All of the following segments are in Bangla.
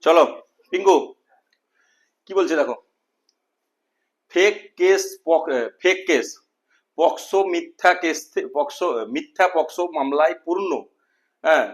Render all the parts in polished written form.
চলো পিঙ্কু কি বলছে দেখো। Fake case, fake case, POCSO মিথ্যা কেস, পক্সো মিথ্যা পক্সো মামলায় পূর্ণ, হ্যাঁ,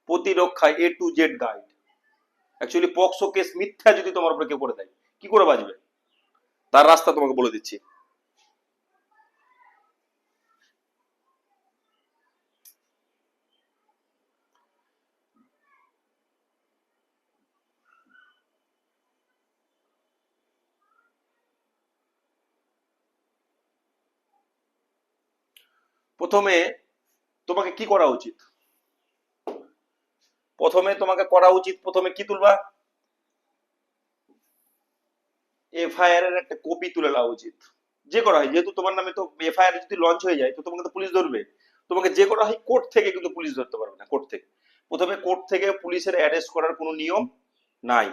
প্রতিরক্ষায় A to Z guide. Actually POCSO case মিথ্যা যদি তোমার উপরে কেউ করে দেয়, কি করে বাঁচবে, তার রাস্তা তোমাকে বলে দিচ্ছি। প্রথমে তোমাকে কি করা উচিত, প্রথমে তোমাকে করা উচিত, প্রথমে কি তুলবা, এফআইআর এর একটা কপি তুলে নেওয়া উচিত। যে করা হয়, যেহেতু তোমার নামে তো এফআইআর যদি লঞ্চ হয়ে যায় তো তোমাকে তো পুলিশ ধরবে। তোমাকে যে করা হয় কোর্ট থেকে কিন্তু পুলিশ ধরতে পারবে না, কোর্ট থেকে। প্রথমে কোর্ট থেকে পুলিশের অ্যারেস্ট করার কোনো নিয়ম নাই।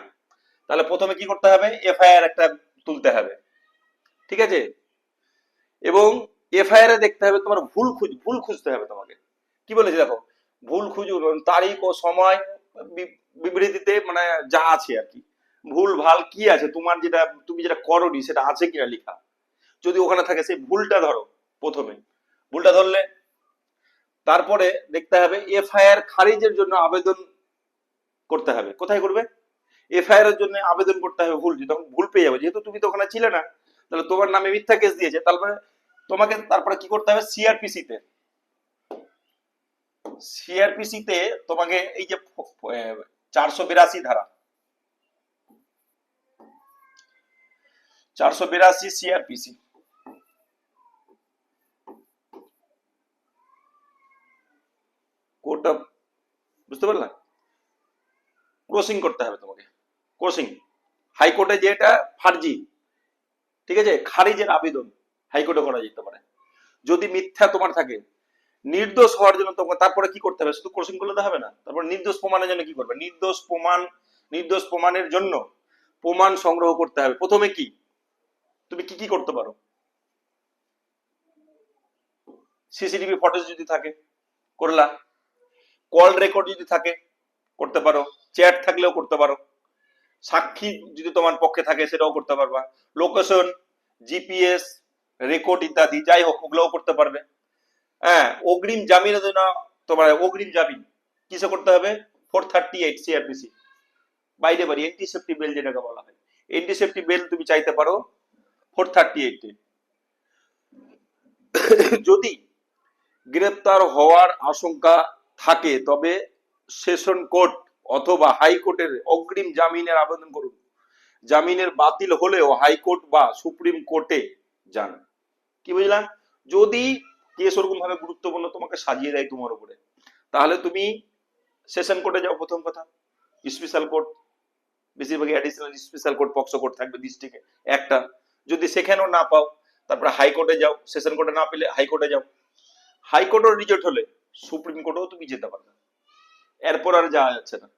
তাহলে প্রথমে কি করতে হবে, এফআইআর একটা তুলতে হবে, ঠিক আছে। এবং এফআইআর এ দেখতে হবে তোমার ভুল খুঁজতে হবে তোমাকে। কি বলেছে দেখো, ভুল খুঁজুন, তারিখ ও সময় বিবৃতিতে মানে যা আছে আর কি, ভুল ভাল কি আছে, তোমার যেটা তুমি যেটা করনি সেটা আছে কিনা লেখা। যদি ওখানে থাকে সেই ভুলটা ধরো প্রথমে, ভুলটা ধরলে তারপরে দেখতে হবে এফআইআর খারিজের জন্য আবেদন করতে হবে। কোথায় করবে, এফআইআর এর জন্য আবেদন করতে হবে ভুল, তখন ভুল পেয়ে যাবে, যেহেতু তুমি তো ওখানে ছিলে না, তাহলে তোমার নামে মিথ্যা কেস দিয়েছে। তারপরে তোমাকে তারপরে কি করতে হবে, সিআরপিসি তে, সিআরপিসি তে তোমাকে এই যে 482 ধারা, 482 সিআরপিসি, কোর্ট অফ, বুঝতে পারলাম, ক্রসিং করতে হবে তোমাকে, ক্রসিং। হাইকোর্টে যেটা ফার্জি, ঠিক আছে, খারিজের আবেদন হাইকোর্টে করা যেতে পারে যদি মিথ্যা তোমার থাকে। নির্দোষ হওয়ার জন্য তোমাকে তারপরে কি করতে হবে, শুধু ক্রসিং করলে তো হবে না, তারপর নির্দোষ প্রমাণের জন্য কি করবে, নির্দোষ প্রমাণের জন্য প্রমাণ সংগ্রহ করতে হবে। প্রথমে কি তুমি কি কি করতে পারো, সিসিটিভি ফুটেজ যদি থাকে করলা, কল রেকর্ড যদি থাকে করতে পারো, চ্যাট থাকলেও করতে পারো, সাক্ষী যদি তোমার পক্ষে থাকে সেটাও করতে পারবা, লোকেশন, জিপিএস রেকর্ড ইত্যাদি যাই হোক ওগুলোও করতে পারবে। হ্যাঁ, অগ্রিম জামিনের জন্য তোমার অগ্রিম জামিন কিসে করতে হবে, 438 সিআরপিসি, বাইরে বাড়ি এন্টিসেপ্টি বেল যেটাকে বলা হয়, এন্টিসেপ্টি বেল তুমি চাইতে পারো 438-এ। যদি গ্রেপ্তার হওয়ার আশঙ্কা থাকে তবে সেশন কোর্ট অথবা হাইকোর্টের অগ্রিম জামিনের আবেদন করুন। জামিনের বাতিল হলেও হাইকোর্ট বা সুপ্রিম কোর্টে যান। কি বুঝলাম, যদি কেস ওরকম ভাবে গুরুত্বপূর্ণ তোমাকে সাজিয়ে দেয় তোমার উপরে, তাহলে তুমি সেশন কোর্টে যাও প্রথম কথা, স্পেশাল কোর্ট, বেশিরভাগই additional special court POCSO court থাকবে ডিস্ট্রিক্টে একটা। যদি সেখানেও না পাও তারপরে হাইকোর্টে যাও, সেশন কোর্টে না পেলে হাইকোর্টে যাও, হাইকোর্টও রিজেক্ট হলে সুপ্রিম কোর্টেও তুমি যেতে পারবে, এরপর আর যাওয়া যাচ্ছে না।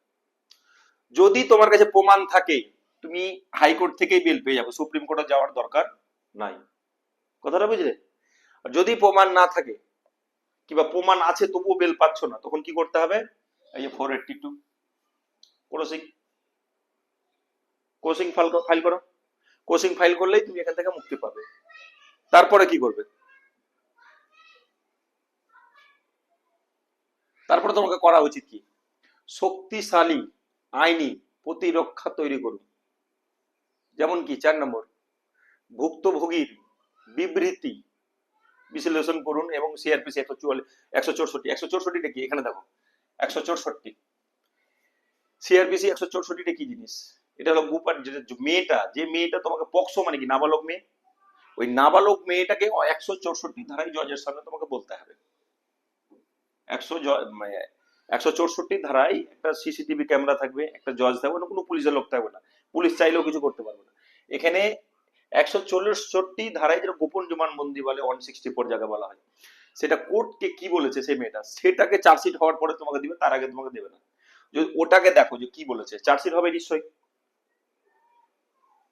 যদি তোমার কাছে প্রমাণ থাকে তুমি হাইকোর্ট থেকেই বেল পেয়ে যাবে, সুপ্রিম কোর্টে যাওয়ার দরকার নাই। কথাটা বুঝলে। আর যদি প্রমাণ না থাকে কিংবা প্রমাণ আছে তবুও বেল পাচ্ছ না, তখন কি করতে হবে, এই যে 482 ক্রসিং, ক্রসিং ফাইল করো, ক্রসিং ফাইল করলেই তুমি এখান থেকে মুক্তি পাবে। তারপরে কি করবে, তারপরে তোমাকে করা উচিত কি, শক্তিশালী আইনি প্রতিরক্ষা তৈরি করুন। যেমন কি 4 নম্বর, ভুক্তভোগীর বিবৃতি বিশ্লেষণ করুন এবং সিআরপিসি 164, 164টা কি এখানে দেখো, 164 সিআরপিসি 164টা কি জিনিস, এটা হলো গুপার মেয়েটা, যে মেয়েটা তোমাকে পক্সো মানে কি নাবালক মেয়ে, ওই নাবালক মেয়েটাকে 164 ধারায় জজের সামনে তোমাকে বলতে হবে। 164 ধারায় একটা সিসিটিভি ক্যামেরা থাকবে, একটা জজ থাকবে না, কোনো পুলিশের লোক থাকবে না, পুলিশ চাইলেও কিছু করতে পারবে না এখানে। 164 ধারায় যেটা গোপন জবানবন্দি বলে, 164 জায়গা বলা হয়, সেটা কোর্টকে কি বলেছে সেই মেয়েটা, সেটাকে চার্জশিট হওয়ার পরে তোমাকে দিবে, তার আগে তোমাকে দেবে না। যদি ওটাকে দেখো যে কি বলেছে, চার্জশিট হবে নিশ্চয়ই,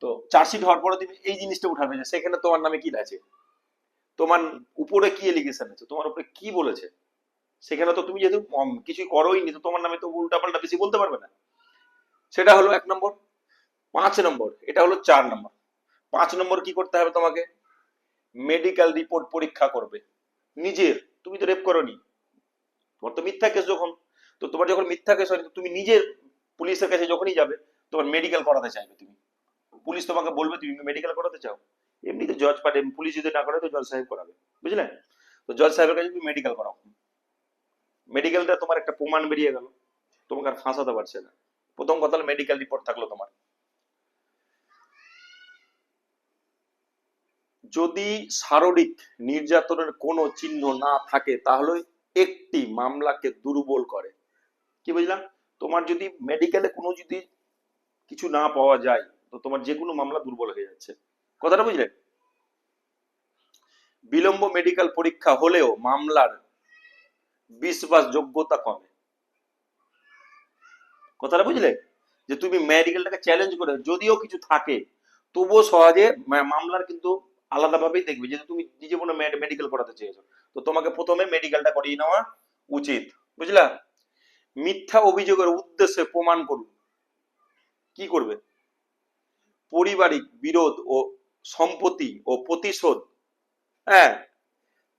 তো চার্জশিট হওয়ার পরে তুমি এই জিনিসটা উঠাবে যে সেখানে তোমার নামে কি আছে, তোমার উপরে কি এলিগেশন আছে, তোমার উপরে কি বলেছে। সেখানে তো তুমি যেহেতু কিছুই করোই নি, তো তোমার নামে তো উল্টা পাল্টা বেশি বলতে পারবে না, সেটা হলো 1 নম্বর। 5 নম্বর, এটা হলো 4 নম্বর। 5 নম্বর কি করতে হবে তোমাকে? মেডিকেল রিপোর্ট পরীক্ষা করবে নিজের। তুমি তো রেপ করোনি, তোমার তো মিথ্যা কেস যখন, তো তোমার যখন মিথ্যা কেস হয়নি, তুমি নিজের পুলিশের কাছে যখনই যাবে তোমার মেডিকেল করাতে চাইবে, তুমি পুলিশ তোমাকে বলবে তুমি মেডিকেল করাতে চাও, এমনিতে জজ পাঠে, পুলিশ যদি না করে তো জজ সাহেব করাবে, বুঝলে? তো জজ সাহেবের কাছে তুমি মেডিকেল করাও, মেডিকেলটা তোমার একটা প্রমাণ বেরিয়ে গেল, তোমাকে আর ফাঁসাতে পারছে না। প্রথম কথা হলো মেডিকেল রিপোর্ট থাকলো তোমার। যদি শারীরিক নির্যাতনের কোনো চিহ্ন না থাকে তাহলে একটি মামলাকে দুর্বল করে। কি বুঝলাম? তোমার যদি মেডিকেলে কোনো যদি কিছু না পাওয়া যায় তো তোমার যে কোনো মামলা দুর্বল হয়ে যাচ্ছে, কথাটা বুঝলে? বিলম্ব মেডিকেল পরীক্ষা হলেও মামলার বিশ্বাসযোগ্যতা কমে, কথাটা বুঝলে? যে তুমি মেডিকেলটাকে চ্যালেঞ্জ করে যদিও কিছু থাকে তবুও সহজে মামলার কিন্তু আলাদাভাবেই দেখবে, যেহেতু তুমি নিজে কোনো মেডিকেল করাতে চেয়েছো, তো তোমাকে প্রথমে মেডিকেলটা করিয়ে নেওয়া উচিত, বুঝলা? মিথ্যা অভিযোগের উদ্দেশ্যে প্রমাণ করুন। কি করবে? পারিবারিক বিরোধ ও সম্পত্তি ও প্রতিশোধ। হ্যাঁ,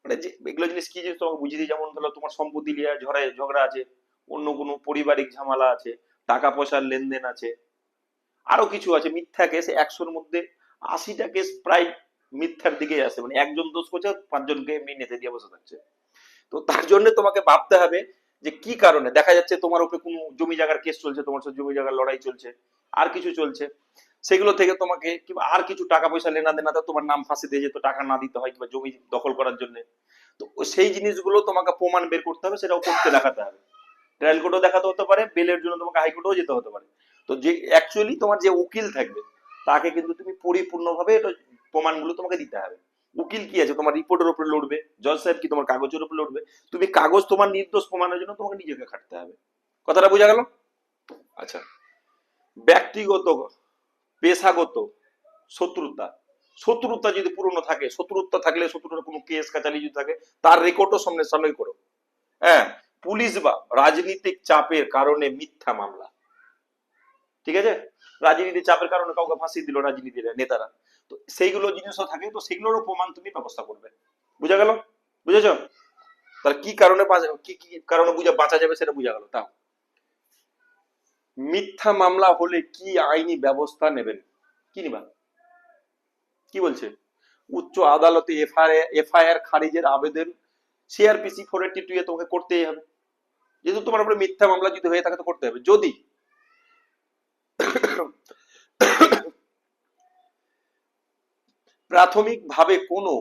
মানে যে এগুলো জিনিস কি জিনিস তোমাকে বুঝিয়ে দিই, যেমন ধরো তোমার সম্পত্তি নিয়ে ঝগড়া আছে, অন্য কোনো পারিবারিক ঝামেলা আছে, টাকা পয়সার লেনদেন আছে, আরো কিছু আছে, মিথ্যা কেস 100-র মধ্যে 80টা কেস প্রায় মিথ্যার দিকেই আসে, মানে একজন দোষ করছে 5জনকে এমনি নেতে দিয়ে বসে থাকছে। তো তার জন্য তোমাকে ভাবতে হবে যে কি কারণে দেখা যাচ্ছে তোমার উপরে কোনো জমি জায়গার কেস চলছে, তোমার সাথে জমি জায়গার লড়াই চলছে, আর কিছু চলছে, সেগুলো থেকে তোমাকে কিংবা আর কিছু টাকা পয়সা লেনা দেনাতে তোমার নাম ফাঁসি দিয়ে যেত, টাকা না দিতে হয় কিংবা জমি দখল করার জন্য, তো সেই জিনিসগুলো তোমাকে প্রমাণ বের করতে হবে, সেটাও করতে দেখাতে হবে। ট্রায়াল কোর্টও দেখাতে হতে পারে, বেলের জন্য তোমাকে হাইকোর্টেও যেতে হতে পারে। তো যে অ্যাকচুয়ালি তোমার যে উকিল থাকবে তাকে কিন্তু তুমি পরিপূর্ণভাবে এটা প্রমাণগুলো তোমাকে দিতে হবে। উকিল কি আছে, তোমার রিপোর্টের উপরে লড়বে, জজ সাহেব কি তোমার কাগজের উপরে লড়বে, তুমি কাগজ তোমার নির্দোষ প্রমাণের জন্য তোমাকে নিজেকে খাটতে হবে। কথাটা বোঝা গেল? আচ্ছা, ব্যক্তিগত পেশাগত শত্রুতা, শত্রুতা যদি পুরনো থাকে, শত্রুতা থাকলে শত্রুতার কোনো কেস কাচারি যদি থাকে তার রেকর্ডও সামনে সামনে করো। হ্যাঁ, পুলিশ বা রাজনৈতিক চাপের কারণে মিথ্যা মামলা, ঠিক আছে? রাজনীতির চাপের কারণে কাউকে ফাঁসি দিল রাজনীতির নেতারা, তো সেইগুলো জিনিসও থাকে, তো সেগুলোরও প্রমাণ তুমি ব্যবস্থা করবে। বুঝা গেল? বুঝেছ? তাহলে কি কারণে কি কি কারণে বাঁচা যাবে সেটা বুঝা গেল। তাও মিথ্যা মামলা হলে কি আইনি ব্যবস্থা নেবেন? কি নিবা? কি বলছে? উচ্চ আদালতে এফআইআর খারিজের আবেদন সিআরপিসি 482 এ তোমাকে করতেই হবে, যেহেতু তোমার উপরে মিথ্যা মামলা যদি হয়ে থাকে তো করতে হবে। যদি প্রাথমিকভাবে কোনো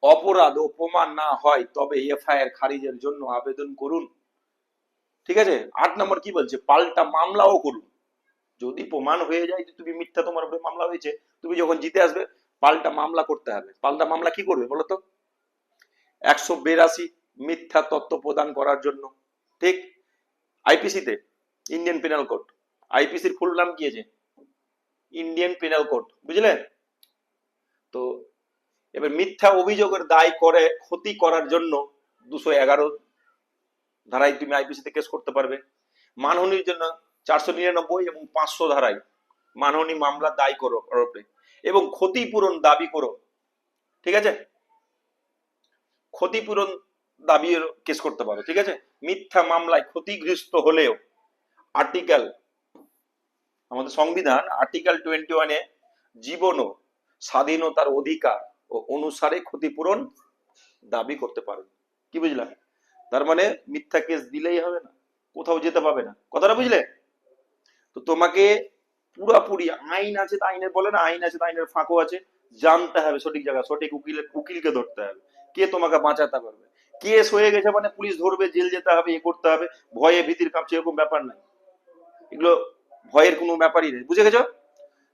অপরাধ ও প্রমাণ না হয় তবে এফআইআর খারিজের জন্য আবেদন করুন, ঠিক আছে? 8 নম্বর কি বলছে? পাল্টা মামলাও করুন। যদি প্রমাণ হয়ে যায় যে তুমি মিথ্যা, তোমার উপরে মামলা হয়েছে, তুমি যখন জিতে আসবে পাল্টা মামলা করতে হবে। পাল্টা মামলা কি করবে বলো তো? 182 মিথ্যা তথ্য প্রদান করার জন্য, ঠিক? আইপিসিতে, ইন্ডিয়ান পেনাল কোড, আইপিসির ফুল নাম কি আছে? ইন্ডিয়ান পেনাল কোড, বুঝলে? তো এবার মিথ্যা অভিযোগের দায় করে ক্ষতি করার জন্য 211 ধারায় তুমি আইপিসিতে কেস করতে পারবে। মানহানির জন্য 499 এবং 500 ধারায় মানহানি মামলা দায় করো এবং ক্ষতিপূরণ দাবি করো, ঠিক আছে? ক্ষতিপূরণ দাবির কেস করতে পারো, ঠিক আছে? মিথ্যা মামলায় ক্ষতিগ্রস্ত হলেও আর্টিকেল, আমাদের সংবিধান আর্টিকেল 21 জীবন ও স্বাধীনতার অধিকার ও অনুসারে ক্ষতিপূরণ দাবি করতে পারবে। কি বুঝলাম? তার মানে মিথ্যা কেস দিলেই হবে না, কোথাও যেতে পাবে না, কথাটা বুঝলে? তো তোমাকে পুরাপুরি আইন আছে, আইনের বলে না, আইন আছে আইনের ফাঁকও আছে, জানতে হবে সঠিক জায়গা, সঠিক উকিলকে ধরতে হবে, কে তোমাকে বাঁচাতে পারবে। কেস হয়ে গেছে মানে পুলিশ ধরবে, জেল যেতে হবে, এ করতে হবে, ভয়ে ভীতির কাঁপছে এরকম ব্যাপার নাই, এগুলো ভয়ের কোনো ব্যাপারই নেই, বুঝে গেছো?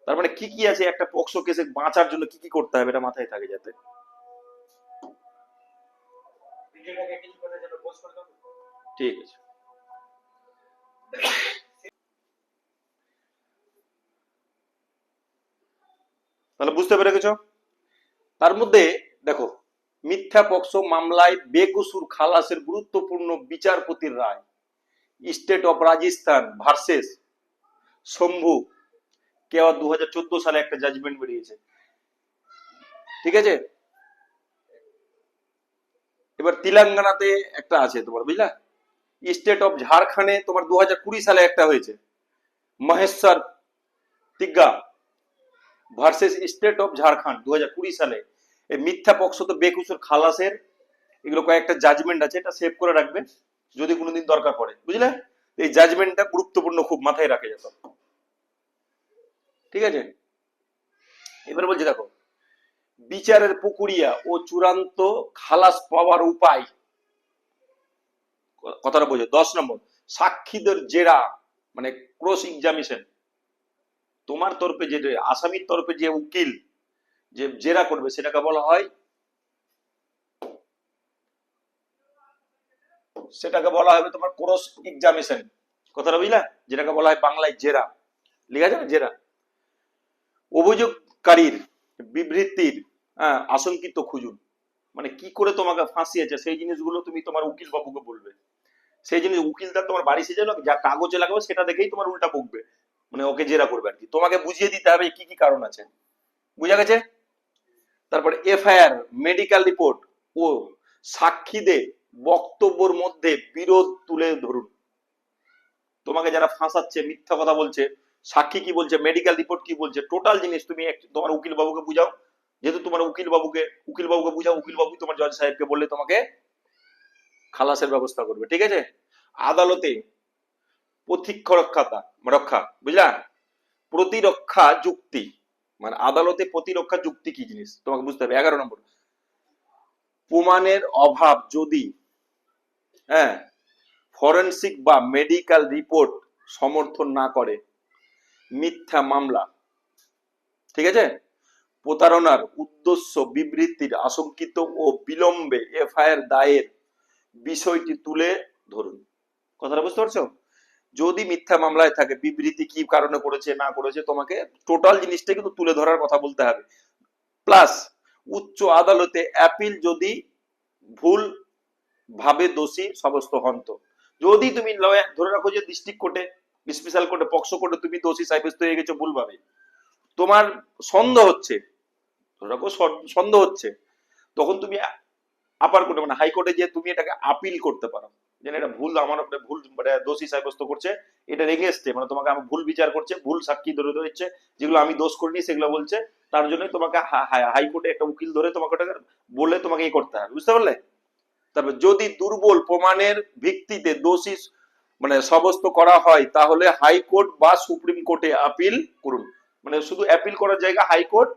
তার মানে কি কি আছে, একটা পক্সো কেসে বাঁচার জন্য কি কি করতে হবে এটা মাথায় থাকে যাতে। ঠিক আছে, তাহলে বুঝতে পেরে গেছো? তার মধ্যে দেখো, মিথ্যা পক্সো মামলায় বেকসুর খালাসের গুরুত্বপূর্ণ বিচারপতির রায়, state of Rajasthan versus Shambhu Kewa 2014 সালে একটা জাজমেন্ট বেরিয়েছে, ঠিক আছে। এবার তেলেঙ্গানাতে একটা আছে তোমার, বুঝলা। স্টেট অফ ঝাড়খণ্ডে তোমার 2020 সালে একটা হয়েছে, Maheshwar Tigga versus state of Jharkhand 2020 সালে। এই মিথ্যা পক্ষত বেকসুর খালাসের এগুলো কয়েকটা জাজমেন্ট আছে, এটা সেভ করে রাখবে যদি কোনোদিন দরকার পড়ে, বুঝলে। এই জাজমেন্টটা গুরুত্বপূর্ণ, খুব মাথায় রাখে যেত, ঠিক আছে। এবার বলছে দেখো, বিচারের প্রক্রিয়া ও চূড়ান্ত খালাস পাওয়ার উপায়, কথাটা বোঝো। 10 নম্বর, সাক্ষীদের জেরা মানে ক্রস এক্সামিনেশন। তোমার তরফে যে আসামির তরফে যে উকিল যে জেরা করবে সেটাকে বলা হয়, সেটাকে বলা হবে তোমার ক্রস এক্সামিনেশন, কথাটা বুঝলা, যেটাকে বলা হয় বাংলায় জেরা, লেখা যাবে জেরা। অভিযোগকারীর বিবৃতির আশঙ্কিত খুঁজুন, মানে কি করে তোমাকে ফাঁসিয়েছে সেই জিনিসগুলো তুমি তোমার উকিল বাবুকে বলবে। সেই জিনিস উকিলদার তোমার বাড়ি সেজে যা কাগজে লাগাবে সেটা দেখেই তোমার উল্টা বকবে, মানে ওকে জেরা করবে আর কি। তোমাকে বুঝিয়ে দিতে হবে কি কি কারণ আছে, বুঝা গেছে। তারপর এফআইআর, মেডিকেল রিপোর্ট ও সাক্ষীদের বক্তব্যের মধ্যে বিরোধ তুলে ধরুন। তোমাকে যারা ফাঁসাচ্ছে, মিথ্যা কথা বলছে, সাক্ষী কি বলছে, মেডিকেল রিপোর্ট কি বলছে, টোটাল জিনিস তুমি তোমার উকিল বাবুকে বুঝাও। যেহেতু তোমার উকিল বাবুকে বুঝাও, উকিল বাবু তোমার জজ সাহেবকে বললে তোমাকে খালাসের ব্যবস্থা করবে, ঠিক আছে। আদালতে রক্ষা, বুঝলা। প্রতিরক্ষা যুক্তি, মানে আদালতে প্রতিরক্ষা যুক্তি কি জিনিস তোমাকে বুঝতে হবে। 11 নম্বর, প্রমাণের অভাব যদি ফরেনসিক বা মেডিকেল রিপোর্ট সমর্থন না করে মিথ্যা মামলা, ঠিক আছে। প্রতারণার উদ্দেশ্য বিবৃতির আশঙ্কিত ও বিলম্বে এফআইআর দায়ের বিষয়টি তুলে ধরুন, কথাটা বুঝতে পারছো। যদি মিথ্যা মামলায় থাকে, বিবৃতি কি কারণে করেছে না করেছে, তোমাকে টোটাল জিনিসটা কিন্তু তুলে ধরার কথা বলতে হবে। প্লাস উচ্চ আদালতে অ্যাপিল যদি ভুল ভাবে দোষী সাব্যস্ত হন, তো যদি তুমি ধরে রাখো যে ডিস্ট্রিক্ট কোর্টে, স্পেশাল কোর্টে, পক্সো কোর্টে তুমি দোষী সাব্যস্ত হয়ে গেছো ভুলভাবে, তোমার সন্দেহ হচ্ছে, ধরে রাখো সন্দেহ হচ্ছে, তখন তুমি আপার কোর্টে মানে হাইকোর্টে যে তুমি এটাকে আপিল করতে পারো, যে এটা ভুল, আমার উপরে ভুল মানে দোষী সাব্যস্ত করছে, এটা এগেইনস্টে মানে তোমাকে আমার ভুল বিচার করছে, ভুল সাক্ষী ধরে ধরেছে, যেগুলো আমি দোষ করিনি সেগুলো বলছে, তার জন্য তোমাকে হাইকোর্টে একটা উকিল ধরে তোমাকে ওটাকে বলে তোমাকে এই করতে হবে, বুঝতে পারলে। তারপর যদি দুর্বল প্রমাণের ভিত্তিতে দোষী মানে সাব্যস্ত করা হয় তাহলে হাইকোর্ট বা সুপ্রিম কোর্টে আপিল করুন, মানে শুধু আপিল করার জায়গা হাইকোর্ট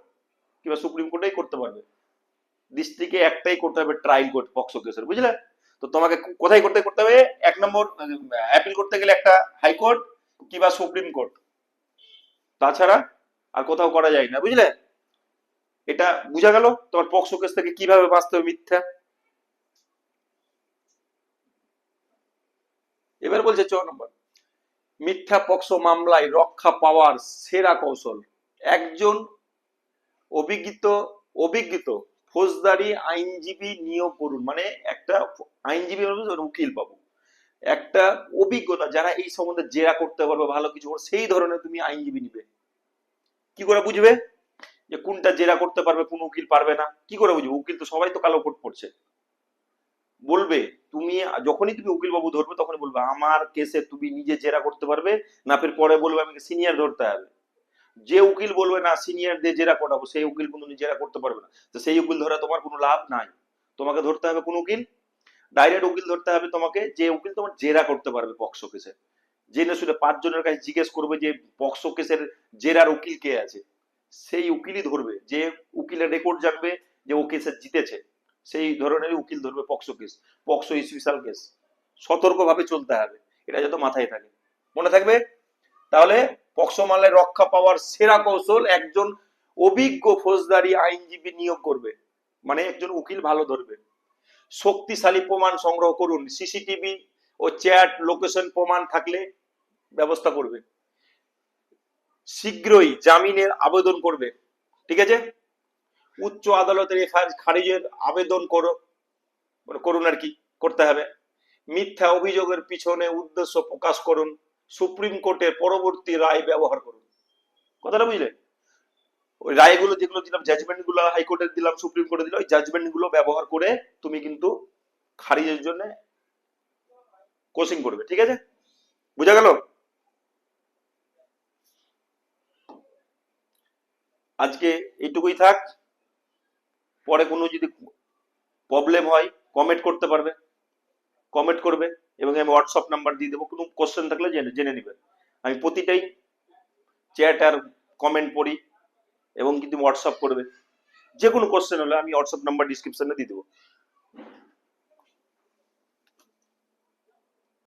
কিংবা সুপ্রিম কোর্টেই করতে পারবে। ডিস্ট্রিক্টে একটাই করতে হবে ট্রায়াল কোর্ট পক্সো কেসের, বুঝলে। তো তোমাকে কোথায় করতে হবে, 1 নম্বর আপিল করতে গেলে একটা হাইকোর্ট কিংবা সুপ্রিম কোর্ট, তাছাড়া আর কোথাও করা যায় না, বুঝলে। এটা বুঝা গেল তোমার পক্সো কেস থেকে কিভাবে বাঁচতে হবে মিথ্যা। এবার বলছে 4 নম্বর, মিথ্যা পক্সো মামলায় রক্ষা পাওয়ার সেরা কৌশল। একজন অভিজ্ঞ ফৌজদারি আইনজীবী নিয়োগ করুন, মানে একটা আইনজীবী উকিল পাবো, একটা অভিজ্ঞতা যারা এই সম্বন্ধে জেরা করতে পারবে, ভালো কিছু করবে, সেই ধরনের তুমি আইনজীবী নিবে। কি করে বুঝবে যে কোনটা জেরা করতে পারবে, কোন উকিল পারবে না, কি করে বুঝবে? উকিল তো সবাই তো কালো কোট পড়ছে। বলবে তুমি যখনই তুমি উকিল বাবু ধরবে তখনই বলবে আমার কেসে তুমি নিজে জেরা করতে পারবে না, ফের পরে বলবে আমাকে সিনিয়র ধরতে হবে। যে উকিল বলবে না সিনিয়র দিয়ে জেরা করাবো, সেই উকিল কিন্তু জেরা করতে পারবে না, তো সেই উকিল ধরে তোমার কোনো লাভ নাই। তোমাকে ধরতে হবে কোন উকিল, ডাইরেক্ট উকিল ধরতে হবে তোমাকে, যে উকিল তোমার জেরা করতে পারবে পক্সো কেসে। জেনে শুনে 5 জনের কাছে জিজ্ঞেস করবে যে পক্সো কেসের জেরার উকিল কে আছে, সেই উকিলই ধরবে, যে উকিলের রেকর্ড জানবে যে ও কেসে জিতেছে, সেই ধরনের উকিল ধরবে POCSO case, POCSO special case. সতর্কভাবে চলতে হবে, এটা যত মাথায় থাকে, মনে থাকবে। তাহলে পক্সো মামলায় রক্ষা পাওয়ার সেরা কৌশল একজন অভিজ্ঞ ফৌজদারি আইনজীবী নিয়োগ করবে, মানে একজন উকিল ভালো ধরবে। শক্তিশালী প্রমাণ সংগ্রহ করুন, সিসিটিভি ও চ্যাট লোকেশন প্রমাণ থাকলে ব্যবস্থা করবে। শীঘ্রই জামিনের আবেদন করবে, ঠিক আছে। উচ্চ আদালতের এফআইআর খারিজের আবেদন করুন আর কি করতে হবে। মিথ্যা অভিযোগের পিছনে উদ্দেশ্য প্রকাশ করুন, সুপ্রিম কোর্টের পরবর্তী রায় ব্যবহার করুন। কথাটা বুঝলে? ওই রায়গুলো যেগুলো দিলাম, জাজমেন্ট গুলো হাইকোর্টের দিলাম, সুপ্রিম কোর্টে দিলাম, ওই জাজমেন্ট গুলো ব্যবহার করে তুমি কিন্তু খারিজের জন্য কোচিং করবে। ঠিক আছে, বুঝা গেল? আজকে এইটুকুই থাক। পরে কোনো যদি প্রবলেম হয় কমেন্ট করতে পারবে, কমেন্ট করবে, এবং আমি হোয়াটসঅ্যাপ নাম্বার দিয়ে দেবো। কোনো কোশ্চেন থাকলে জেনে জেনে নিবে। আমি প্রতিটাই চ্যাট আর কমেন্ট পড়ি, এবং কিন্তু হোয়াটসঅ্যাপ করবে। যে কোনো কোশ্চেন হলে আমি হোয়াটসঅ্যাপ নাম্বার ডিসক্রিপশনে দিয়ে দেবো।